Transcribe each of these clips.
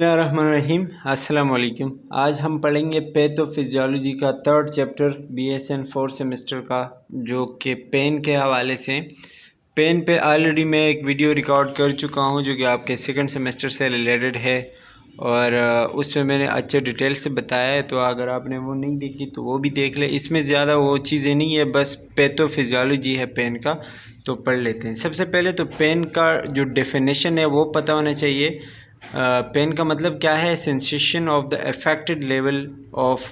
बिस्मिल्लाहिर्रहमानिर्रहीम। अस्सलाम वालेकुम। आज हम पढ़ेंगे पैथोफिजियोलॉजी का 3rd चैप्टर BSN 4 सेमेस्टर का, जो कि पेन के हवाले से। पेन पे ऑलरेडी मैं एक वीडियो रिकॉर्ड कर चुका हूँ जो कि आपके 2nd सेमेस्टर से रिलेटेड है और उसमें मैंने अच्छे डिटेल से बताया है, तो अगर आपने वो नहीं देखी तो वो भी देख ले। इसमें ज़्यादा वो चीज़ें नहीं है, बस पैथोफिजियोलॉजी है पेन का, तो पढ़ लेते हैं। सबसे पहले तो पेन का जो डेफिनेशन है वो पता होना चाहिए। पेन का मतलब क्या है? Sensation of the affected level of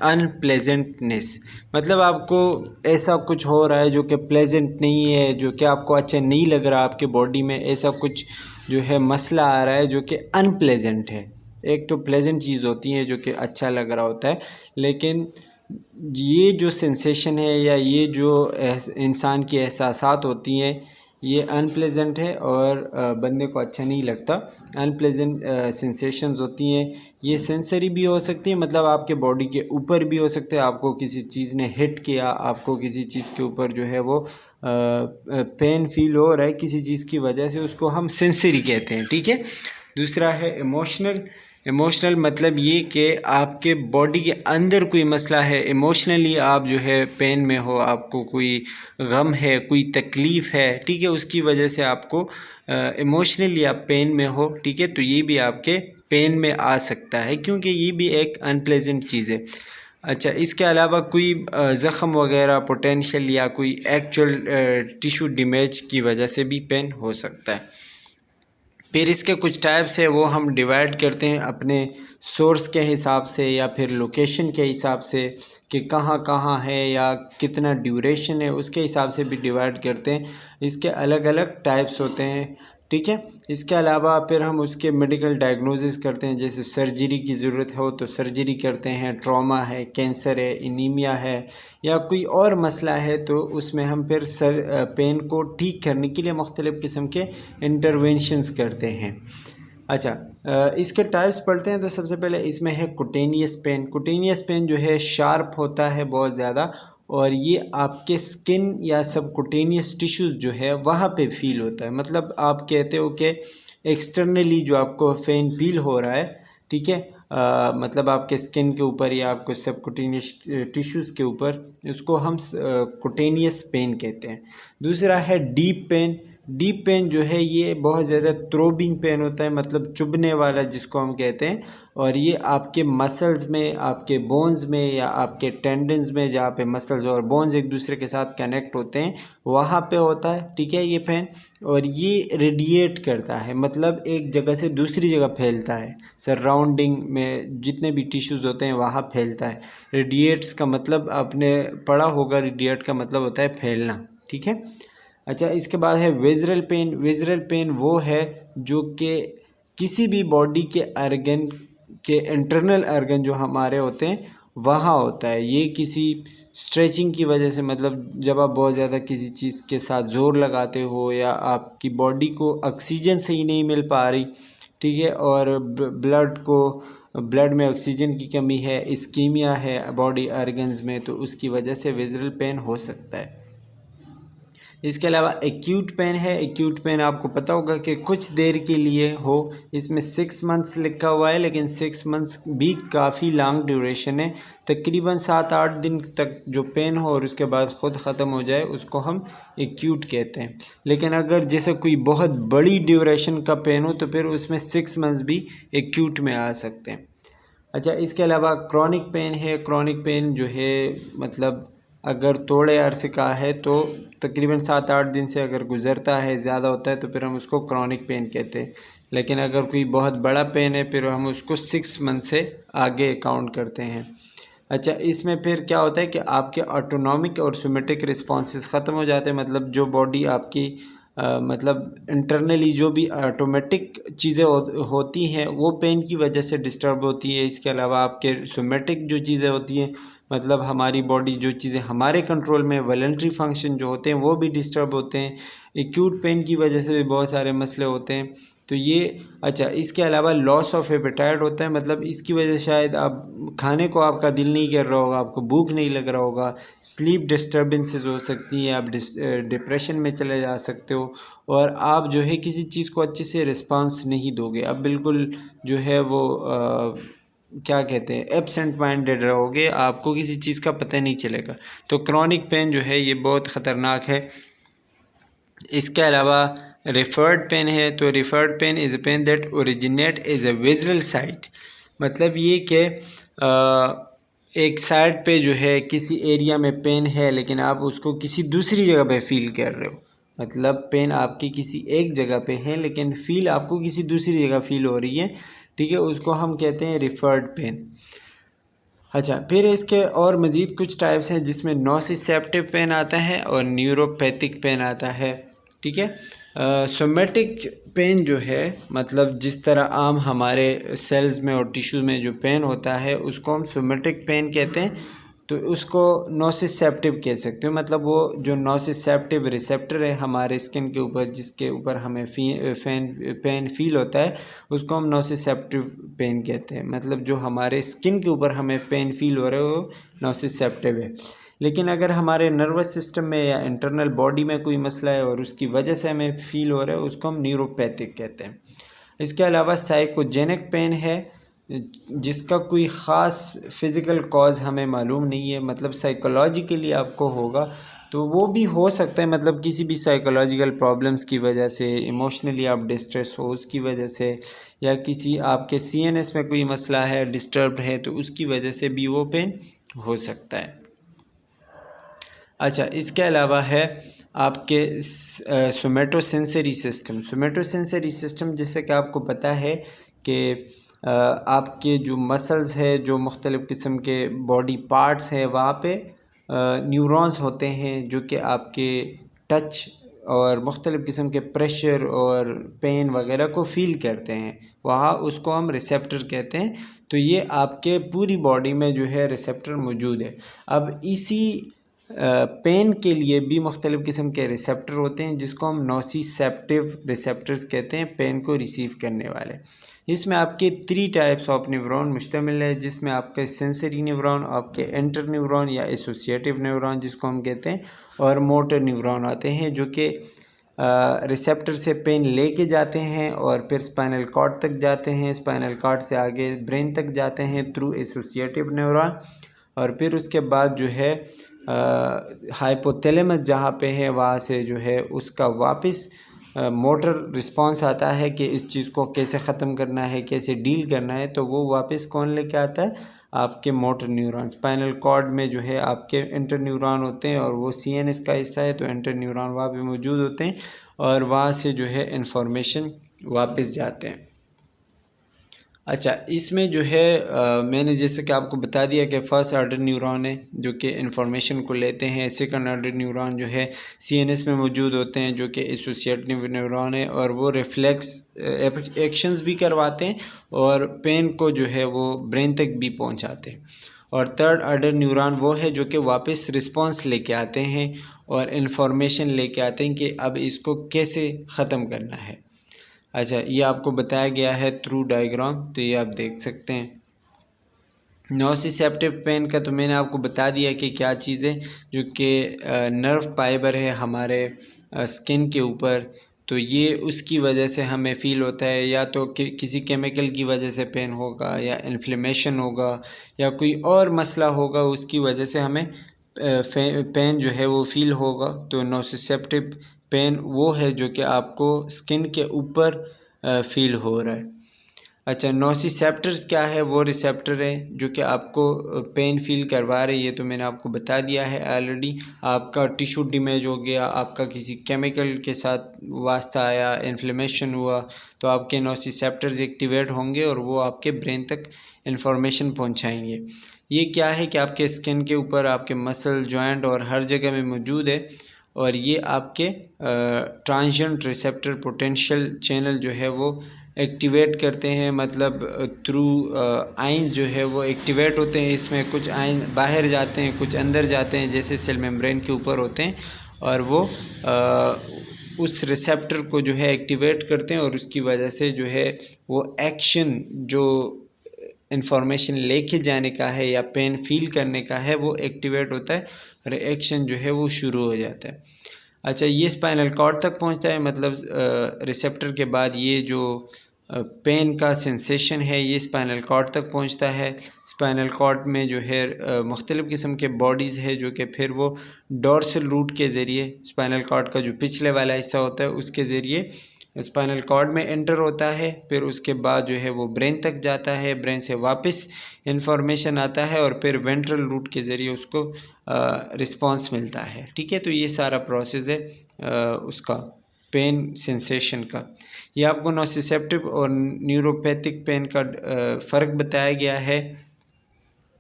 unpleasantness. मतलब आपको ऐसा कुछ हो रहा है जो कि प्लेजेंट नहीं है, जो कि आपको अच्छा नहीं लग रहा, आपके बॉडी में ऐसा कुछ जो है मसला आ रहा है जो कि अनप्लेजेंट है। एक तो प्लेजेंट चीज़ होती है जो कि अच्छा लग रहा होता है, लेकिन ये जो सेंसेशन है या ये जो इंसान की एहसासात होती हैं ये अनप्लेजेंट है और बंदे को अच्छा नहीं लगता। अनप्लेजेंट सेंसेशंस होती हैं, ये सेंसरी भी हो सकती है, मतलब आपके बॉडी के ऊपर भी हो सकते हैं। आपको किसी चीज़ ने हिट किया, आपको किसी चीज़ के ऊपर जो है वो पेन फील हो रहा है किसी चीज़ की वजह से, उसको हम सेंसरी कहते हैं। ठीक है। दूसरा है इमोशनल। इमोशनल मतलब ये कि आपके बॉडी के अंदर कोई मसला है, इमोशनली आप जो है पेन में हो, आपको कोई गम है, कोई तकलीफ़ है, ठीक है, उसकी वजह से आपको इमोशनली आप पेन में हो, ठीक है, तो ये भी आपके पेन में आ सकता है, क्योंकि ये भी एक अनप्लेजेंट चीज़ है। अच्छा, इसके अलावा कोई ज़ख़म वगैरह पोटेंशियल या कोई एक्चुअल टिश्यू डैमेज की वजह से भी पेन हो सकता है। फिर इसके कुछ टाइप्स है, वो हम डिवाइड करते हैं अपने सोर्स के हिसाब से या फिर लोकेशन के हिसाब से कि कहाँ कहाँ है या कितना ड्यूरेशन है, उसके हिसाब से भी डिवाइड करते हैं। इसके अलग अलग टाइप्स होते हैं, ठीक है। इसके अलावा फिर हम उसके मेडिकल डायग्नोसिस करते हैं, जैसे सर्जरी की ज़रूरत हो तो सर्जरी करते हैं, ट्रॉमा है, कैंसर है, एनीमिया है या कोई और मसला है, तो उसमें हम फिर पेन को ठीक करने के लिए मुख्तलिफ़ किस्म के इंटरवेंशंस करते हैं। अच्छा, इसके टाइप्स पढ़ते हैं। तो सबसे पहले इसमें है कुटेनियस पेन। कुटेनियस पेन जो है शार्प होता है बहुत ज़्यादा, और ये आपके स्किन या सबकुटेनियस टिश्यूज़ जो है वहाँ पे फील होता है। मतलब आप कहते हो कि एक्सटर्नली जो आपको पेन फील हो रहा है, ठीक है, मतलब आपके स्किन के ऊपर या आपको सबकुटेनियस टिश्यूज़ के ऊपर, उसको हम कुटेनियस पेन कहते हैं। दूसरा है डीप पेन। डीप पेन जो है ये बहुत ज़्यादा थ्रोबिंग पेन होता है, मतलब चुभने वाला जिसको हम कहते हैं, और ये आपके मसल्स में, आपके बोन्स में या आपके टेंडन्स में, जहाँ पे मसल्स और बोन्स एक दूसरे के साथ कनेक्ट होते हैं वहाँ पे होता है, ठीक है, ये पेन। और ये रेडिएट करता है, मतलब एक जगह से दूसरी जगह फैलता है, सराउंडिंग में जितने भी टिश्यूज़ होते हैं वहाँ फैलता है। रेडिएट्स का मतलब आपने पढ़ा होगा, रेडिएट का मतलब होता है फैलना, ठीक है। अच्छा, इसके बाद है विज़रल पेन। विज़रल पेन वो है जो कि किसी भी बॉडी के अर्गन के इंटरनल अर्गन जो हमारे होते हैं वहाँ होता है। ये किसी स्ट्रेचिंग की वजह से, मतलब जब आप बहुत ज़्यादा किसी चीज़ के साथ ज़ोर लगाते हो या आपकी बॉडी को ऑक्सीजन सही नहीं मिल पा रही, ठीक है, और ब्लड में ऑक्सीजन की कमी है, इस्कीमिया है बॉडी अर्गन्स में, तो उसकी वजह से विज़रल पेन हो सकता है। इसके अलावा एक्यूट पेन है। एक्यूट पेन आपको पता होगा कि कुछ देर के लिए हो, इसमें 6 मंथ्स लिखा हुआ है, लेकिन 6 मंथ्स भी काफ़ी लॉन्ग ड्यूरेशन है। तकरीबन 7-8 दिन तक जो पेन हो और उसके बाद ख़ुद ख़त्म हो जाए, उसको हम एक्यूट कहते हैं। लेकिन अगर जैसे कोई बहुत बड़ी ड्यूरेशन का पेन हो तो फिर उसमें 6 मंथ्स भी एक्यूट में आ सकते हैं। अच्छा, इसके अलावा क्रॉनिक पेन है। क्रॉनिक पेन जो है मतलब अगर थोड़े अरसे का है तो तकरीबन 7-8 दिन से अगर गुज़रता है, ज़्यादा होता है, तो फिर हम उसको क्रॉनिक पेन कहते हैं। लेकिन अगर कोई बहुत बड़ा पेन है फिर हम उसको 6 मंथ से आगे काउंट करते हैं। अच्छा, इसमें फिर क्या होता है कि आपके ऑटोनॉमिक और सोमेटिक रिस्पॉन्सेस ख़त्म हो जाते हैं, मतलब जो बॉडी आपकी मतलब इंटरनली जो भी ऑटोमेटिक चीज़ें होती हैं वो पेन की वजह से डिस्टर्ब होती है। इसके अलावा आपके सोमेटिक जो चीज़ें होती हैं, मतलब हमारी बॉडी जो चीज़ें हमारे कंट्रोल में, वॉलंटरी फंक्शन जो होते हैं वो भी डिस्टर्ब होते हैं। एक्यूट पेन की वजह से भी बहुत सारे मसले होते हैं। तो ये अच्छा, इसके अलावा लॉस ऑफ एपेटाइट होता है, मतलब इसकी वजह शायद आप खाने को आपका दिल नहीं कर रहा होगा, आपको भूख नहीं लग रहा होगा, स्लीप डिस्टर्बेंसेस हो सकती हैं, आप डिप्रेशन में चले जा सकते हो और आप जो है किसी चीज़ को अच्छे से रिस्पांस नहीं दोगे, आप बिल्कुल जो है वो क्या कहते हैं एब्सेंट माइंडेड रहोगे, आपको किसी चीज़ का पता नहीं चलेगा। तो क्रॉनिक पेन जो है ये बहुत ख़तरनाक है। इसके अलावा रिफर्ड पेन है, तो referred pain is a pain that originate is a visual site, मतलब ये कि एक साइड पे जो है किसी एरिया में पेन है लेकिन आप उसको किसी दूसरी जगह पे फील कर रहे हो, मतलब पेन आपकी किसी एक जगह पे है लेकिन फील आपको किसी दूसरी जगह फील हो रही है, ठीक है, उसको हम कहते हैं रिफर्ड पेन। अच्छा, फिर इसके और मज़ीद कुछ टाइप्स हैं जिसमें नॉसिसेप्टिव पेन आता है और न्यूरोपैथिक पेन आता है, ठीक है। सोमेटिक पेन जो है, मतलब जिस तरह आम हमारे सेल्स में और टिश्यूज़ में जो पेन होता है उसको हम सोमेटिक पेन कहते हैं, तो उसको नॉसिसेप्टिव कह सकते हो, मतलब वो जो नॉसिसेप्टिव रिसेप्टर है हमारे स्किन के ऊपर जिसके ऊपर हमें पेन फील होता है उसको हम नॉसिसेप्टिव पेन कहते हैं, मतलब जो हमारे स्किन के ऊपर हमें पेन फील हो रहा है वो नॉसिसेप्टिव है। लेकिन अगर हमारे नर्वस सिस्टम में या इंटरनल बॉडी में कोई मसला है और उसकी वजह से हमें फील हो रहा है उसको हम न्यूरोपैथिक कहते हैं। इसके अलावा साइकोजेनिक पेन है जिसका कोई ख़ास फिज़िकल कॉज हमें मालूम नहीं है, मतलब साइकोलॉजिकली आपको होगा तो वो भी हो सकता है, मतलब किसी भी साइकोलॉजिकल प्रॉब्लम्स की वजह से, इमोशनली आप डिस्ट्रेस हो उसकी वजह से, या किसी आपके CNS में कोई मसला है डिस्टर्ब है तो उसकी वजह से भी वो पेन हो सकता है। अच्छा, इसके अलावा है आपके सोमेटोसेंसरी सिस्टम। सोमेटोसेंसरी सिस्टम जैसे कि आपको पता है कि आपके जो मसल्स है, जो मुख्तलिफ़ किस्म के बॉडी पार्ट्स हैं वहाँ पे न्यूरॉन्स होते हैं जो कि आपके टच और मुख्तलिफ़ किस्म के प्रेशर और पेन वगैरह को फ़ील करते हैं, वहाँ उसको हम रिसेप्टर कहते हैं। तो ये आपके पूरी बॉडी में जो है रिसेप्टर मौजूद है। अब इसी पेन के लिए भी मुख्तलिफ़ किस्म के रिसेप्टर होते हैं जिसको हम नॉसिसेप्टिव रिसेप्टर्स कहते हैं, पेन को रिसीव करने वाले। इसमें आपके 3 टाइप्स ऑफ न्यूरॉन मुश्तमिल है, जिसमें आपके सेंसरी न्यूरॉन, आपके एंटर न्यूरॉन या एसोसिएटिव न्यूरॉन जिसको हम कहते हैं, और मोटर न्यूरॉन आते हैं जो कि रिसेप्टर से पेन लेके जाते हैं और फिर स्पाइनल कॉर्ड तक जाते हैं, स्पाइनल कॉर्ड से आगे ब्रेन तक जाते हैं थ्रू एसोसिएटिव न्यूरॉन, और फिर उसके बाद जो है हाइपोथैलेमस जहाँ पे है वहाँ से जो है उसका वापस मोटर रिस्पांस आता है कि इस चीज़ को कैसे ख़त्म करना है, कैसे डील करना है, तो वो वापस कौन लेके आता है, आपके मोटर न्यूरॉन। स्पाइनल कॉर्ड में जो है आपके इंटर न्यूरॉन होते हैं और वो CNS का हिस्सा है, तो इंटर न्यूरॉन वहाँ पे मौजूद होते हैं और वहाँ से जो है इंफॉर्मेशन वापस जाते हैं। अच्छा, इसमें जो है मैंने जैसे कि आपको बता दिया कि फ़र्स्ट ऑर्डर न्यूरॉन है जो कि इंफॉर्मेशन को लेते हैं, सेकंड ऑर्डर न्यूरॉन जो है CNS में मौजूद होते हैं जो कि एसोसिएटिव न्यूरॉन है और वो रिफ्लेक्स एक्शंस भी करवाते हैं और पेन को जो है वो ब्रेन तक भी पहुंचाते हैं। और थर्ड ऑर्डर न्यूरॉन वो है जो कि वापस रिस्पांस लेके आते हैं और इंफॉर्मेशन लेके आते हैं कि अब इसको कैसे ख़त्म करना है। अच्छा, ये आपको बताया गया है थ्रू डायग्राम, तो ये आप देख सकते हैं। नॉसिसेप्टिव पेन का तो मैंने आपको बता दिया कि क्या चीज़ है, जो कि नर्व फाइबर है हमारे स्किन के ऊपर, तो ये उसकी वजह से हमें फ़ील होता है, या तो किसी केमिकल की वजह से पेन होगा, या इन्फ्लेमेशन होगा, या कोई और मसला होगा उसकी वजह से हमें पेन जो है वो फ़ील होगा। तो नॉसिसेप्टिव पेन वो है जो कि आपको स्किन के ऊपर फील हो रहा है। अच्छा, नॉसिसेप्टर्स क्या है, वो रिसेप्टर है जो कि आपको पेन फील करवा रही है, तो मैंने आपको बता दिया है ऑलरेडी। आपका टिश्यू डैमेज हो गया, आपका किसी केमिकल के साथ वास्ता आया, इन्फ्लेमेशन हुआ, तो आपके नॉसिसेप्टर्स एक्टिवेट होंगे और वो आपके ब्रेन तक इंफॉर्मेशन पहुंचाएंगे। ये क्या है कि आपके स्किन के ऊपर, आपके मसल, जॉइंट और हर जगह में मौजूद है, और ये आपके ट्रांजिएंट रिसेप्टर पोटेंशियल चैनल जो है वो एक्टिवेट करते हैं, मतलब थ्रू आइंस जो है वो एक्टिवेट होते हैं। इसमें कुछ आइंस बाहर जाते हैं, कुछ अंदर जाते हैं, जैसे सेल मेम्ब्रेन के ऊपर होते हैं, और वो उस रिसेप्टर को जो है एक्टिवेट करते हैं और उसकी वजह से जो है वो एक्शन जो इंफॉर्मेशन लेके जाने का है या पेन फील करने का है वो एक्टिवेट होता है और एक्शन जो है वो शुरू हो जाता है। अच्छा, ये स्पाइनल कॉर्ड तक पहुंचता है, मतलब रिसेप्टर के बाद ये जो पेन का सेंसेशन है ये स्पाइनल कॉर्ड तक पहुंचता है। स्पाइनल कॉर्ड में जो है मुख्तलिफ़ किस्म के बॉडीज़ है जो कि फिर वो डोर्सल रूट के ज़रिए, स्पाइनल कॉर्ड का जो पिछले वाला हिस्सा होता है उसके ज़रिए स्पाइनल कॉर्ड में एंटर होता है। फिर उसके बाद जो है वो ब्रेन तक जाता है, ब्रेन से वापस इंफॉर्मेशन आता है और फिर वेंट्रल रूट के ज़रिए उसको रिस्पांस मिलता है। ठीक है, तो ये सारा प्रोसेस है उसका पेन सेंसेशन का। ये आपको नोसिसेप्टिव और न्यूरोपैथिक पेन का फ़र्क बताया गया है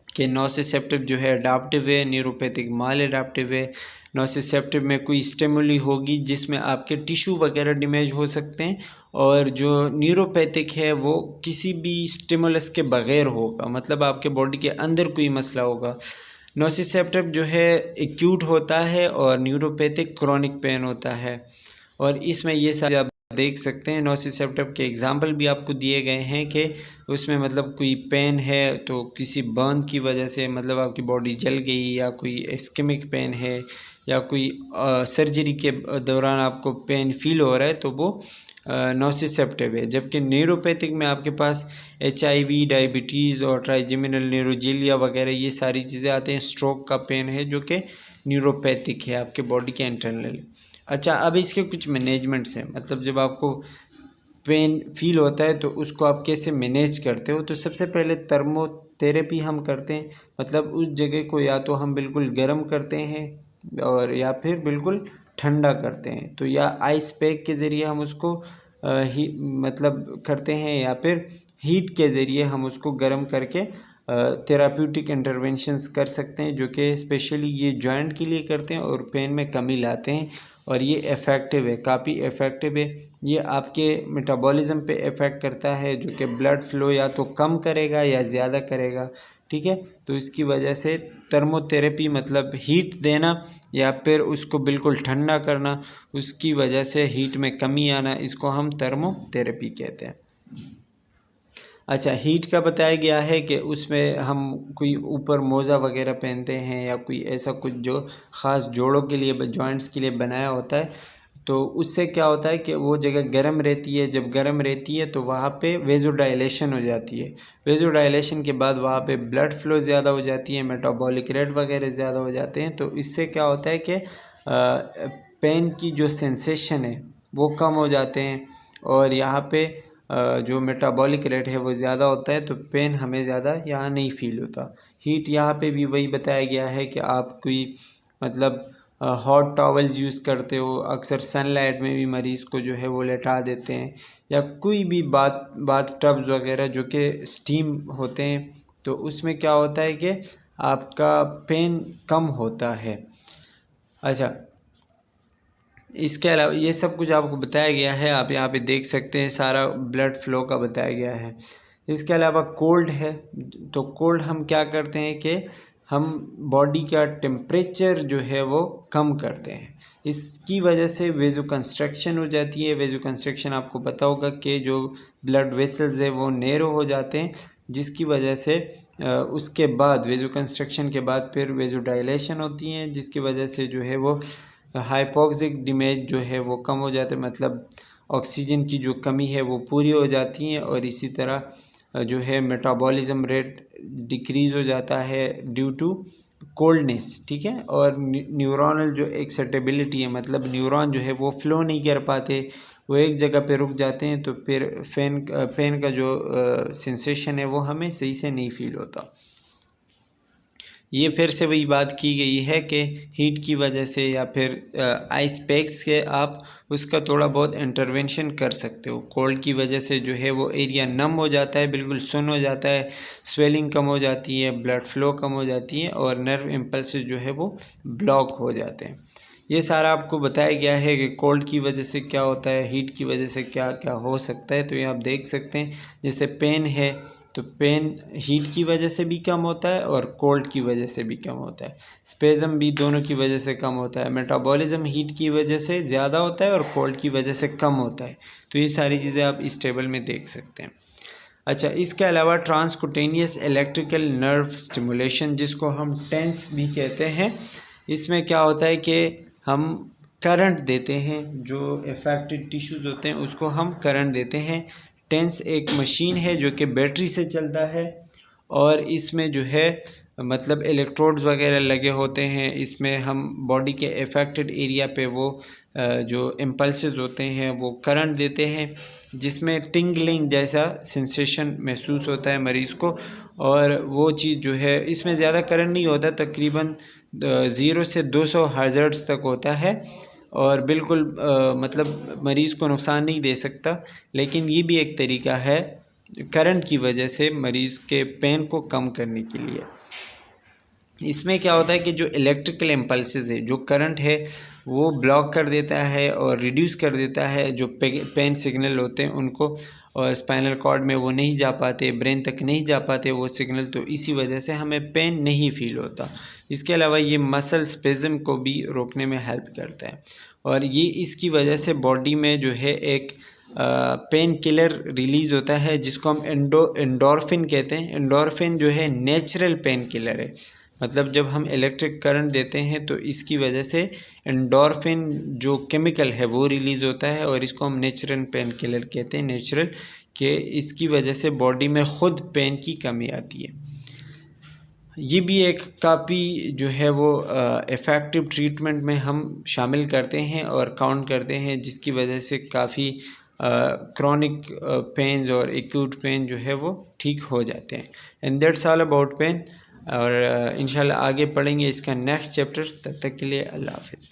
कि नोसिसेप्टिव जो है अडाप्टिव है, न्यूरोपैथिक माल अडाप्टिव है। नोसिसेप्टिव में कोई स्टिमुली होगी जिसमें आपके टिश्यू वगैरह डैमेज हो सकते हैं, और जो न्यूरोपैथिक है वो किसी भी स्टिमुलस के बग़ैर होगा, मतलब आपके बॉडी के अंदर कोई मसला होगा। नोसिसेप्टिव जो है एक्यूट होता है और न्यूरोपैथिक क्रॉनिक पेन होता है, और इसमें ये सारे आप देख सकते हैं। नोसिसेप्टिव के एग्जांपल भी आपको दिए गए हैं कि उसमें मतलब कोई पेन है तो किसी बर्न की वजह से, मतलब आपकी बॉडी जल गई, या कोई इस्केमिक पेन है, या कोई सर्जरी के दौरान आपको पेन फील हो रहा है तो वो नोसिसेप्टिव है। जबकि न्यूरोपैथिक में आपके पास HIV, डायबिटीज़ और ट्राइजेमिनल न्यूरोजेलिया वगैरह ये सारी चीज़ें आते हैं। स्ट्रोक का पेन है जो कि न्यूरोपैथिक है आपके बॉडी के इंटरनल। अच्छा, अब इसके कुछ मैनेजमेंट्स हैं, मतलब जब आपको पेन फील होता है तो उसको आप कैसे मैनेज करते हो। तो सबसे पहले थर्मोथेरेपी हम करते हैं, मतलब उस जगह को या तो हम बिल्कुल गर्म करते हैं और या फिर बिल्कुल ठंडा करते हैं। तो या आइस पैक के ज़रिए हम उसको मतलब करते हैं, या फिर हीट के ज़रिए हम उसको गर्म करके थेराप्यूटिक इंटरवेंशंस कर सकते हैं, जो कि स्पेशली ये जॉइंट के लिए करते हैं और पेन में कमी लाते हैं। और ये इफ़ेक्टिव है, काफ़ी इफ़ेक्टिव है। ये आपके मेटाबॉलिज़्म पे इफ़ेक्ट करता है, जो कि ब्लड फ्लो या तो कम करेगा या ज़्यादा करेगा। ठीक है, तो इसकी वजह से थर्मोथेरेपी मतलब हीट देना या फिर उसको बिल्कुल ठंडा करना, उसकी वजह से हीट में कमी आना, इसको हम थर्मोथेरेपी कहते हैं। अच्छा, हीट का बताया गया है कि उसमें हम कोई ऊपर मोज़ा वगैरह पहनते हैं या कोई ऐसा कुछ जो ख़ास जोड़ों के लिए, जॉइंट्स के लिए बनाया होता है, तो उससे क्या होता है कि वो जगह गर्म रहती है। जब गर्म रहती है तो वहाँ पे वेज़ोडाइलेशन हो जाती है। वेज़ोडाइलेशन के बाद वहाँ पे ब्लड फ्लो ज़्यादा हो जाती है, मेटाबॉलिक रेट वगैरह ज़्यादा हो जाते हैं। तो इससे क्या होता है कि पेन की जो सेंसेशन है वो कम हो जाते हैं, और यहाँ पे जो मेटाबॉलिक रेट है वो ज़्यादा होता है, तो पेन हमें ज़्यादा यहाँ नहीं फील होता। हीट यहाँ पे भी वही बताया गया है कि आप कोई मतलब हॉट टॉवल्स यूज़ करते हो, अक्सर सनलाइट में भी मरीज़ को जो है वो लेटा देते हैं, या कोई भी बाथ टब्स वगैरह जो कि स्टीम होते हैं, तो उसमें क्या होता है कि आपका पेन कम होता है। अच्छा, इसके अलावा ये सब कुछ आपको बताया गया है, आप यहाँ पे देख सकते हैं, सारा ब्लड फ्लो का बताया गया है। इसके अलावा कोल्ड है, तो कोल्ड हम क्या करते हैं कि हम बॉडी का टेम्परेचर जो है वो कम करते हैं। इसकी वजह से वेजो कंस्ट्रक्शन हो जाती है। वेजो कंस्ट्रक्शन आपको पता होगा कि जो ब्लड वेसल्स है वो नैरो हो जाते हैं, जिसकी वजह से उसके बाद वेजो कंस्ट्रक्शन के बाद फिर वेजो डायलेशन होती हैं, जिसकी वजह से जो है वो हाइपोक्सिक डैमेज जो है वो कम हो जाता है, मतलब ऑक्सीजन की जो कमी है वो पूरी हो जाती है, और इसी तरह जो है मेटाबॉलिज्म रेट डिक्रीज़ हो जाता है ड्यू टू कोल्डनेस। ठीक है, और न्यूरोनल जो एक्साइटेबिलिटी है, मतलब न्यूरॉन जो है वो फ्लो नहीं कर पाते, वो एक जगह पे रुक जाते हैं, तो फिर पेन का जो सेंसेशन है वो हमें सही से नहीं फील होता। ये फिर से वही बात की गई है कि हीट की वजह से या फिर आइस पैक्स के आप उसका थोड़ा बहुत इंटरवेंशन कर सकते हो। कोल्ड की वजह से जो है वो एरिया नम हो जाता है, बिल्कुल सुन्न हो जाता है, स्वेलिंग कम हो जाती है, ब्लड फ्लो कम हो जाती है, और नर्व इम्पल्स जो है वो ब्लॉक हो जाते हैं। ये सारा आपको बताया गया है कि कोल्ड की वजह से क्या होता है, हीट की वजह से क्या क्या हो सकता है। तो ये आप देख सकते हैं, जैसे पेन है, तो पेन हीट की वजह से भी कम होता है और कोल्ड की वजह से भी कम होता है। स्पेज़म भी दोनों की वजह से कम होता है। मेटाबॉलिज्म हीट की वजह से ज़्यादा होता है और कोल्ड की वजह से कम होता है। तो ये सारी चीज़ें आप इस टेबल में देख सकते हैं। अच्छा, इसके अलावा ट्रांसकुटेनियस इलेक्ट्रिकल नर्व स्टिमुलेशन, जिसको हम टेंस भी कहते हैं, इसमें क्या होता है कि हम करंट देते हैं, जो अफेक्टेड टिश्यूज़ होते हैं उसको हम करंट देते हैं। टेंस एक मशीन है जो कि बैटरी से चलता है और इसमें जो है मतलब इलेक्ट्रोड्स वगैरह लगे होते हैं। इसमें हम बॉडी के अफेक्टेड एरिया पे वो जो इम्पल्सेस होते हैं वो करंट देते हैं, जिसमें टिंगलिंग जैसा सेंसेशन महसूस होता है मरीज़ को। और वो चीज़ जो है, इसमें ज़्यादा करंट नहीं होता, तकरीबन 0 से 200 हर्ट्ज़ तक होता है और बिल्कुल मतलब मरीज़ को नुकसान नहीं दे सकता। लेकिन ये भी एक तरीका है करंट की वजह से मरीज़ के पेन को कम करने के लिए। इसमें क्या होता है कि जो इलेक्ट्रिकल इम्पल्सेस है, जो करंट है, वो ब्लॉक कर देता है और रिड्यूस कर देता है जो पेन सिग्नल होते हैं उनको, और स्पाइनल कॉर्ड में वो नहीं जा पाते, ब्रेन तक नहीं जा पाते वो सिग्नल। तो इसी वजह से हमें पेन नहीं फील होता। इसके अलावा ये मसल स्पेज़म को भी रोकने में हेल्प करता है और ये इसकी वजह से बॉडी में जो है एक पेन किलर रिलीज़ होता है, जिसको हम एंडोर्फिन कहते हैं। एंडोर्फिन जो है नेचुरल पेन किलर है। मतलब जब हम इलेक्ट्रिक करंट देते हैं तो इसकी वजह से एंडोर्फिन जो केमिकल है वो रिलीज़ होता है और इसको हम नेचुरल पेन किलर कहते हैं। नेचुरल कि इसकी वजह से बॉडी में ख़ुद पेन की कमी आती है। ये भी एक काफ़ी जो है वो इफ़ेक्टिव ट्रीटमेंट में हम शामिल करते हैं और काउंट करते हैं, जिसकी वजह से काफ़ी क्रॉनिक पेन्स और एक्यूट पेन जो है वो ठीक हो जाते हैं। And that's all about pain. और इंशाल्लाह आगे पढ़ेंगे इसका नेक्स्ट चैप्टर। तब तक के लिए अल्लाह हाफ़िज़।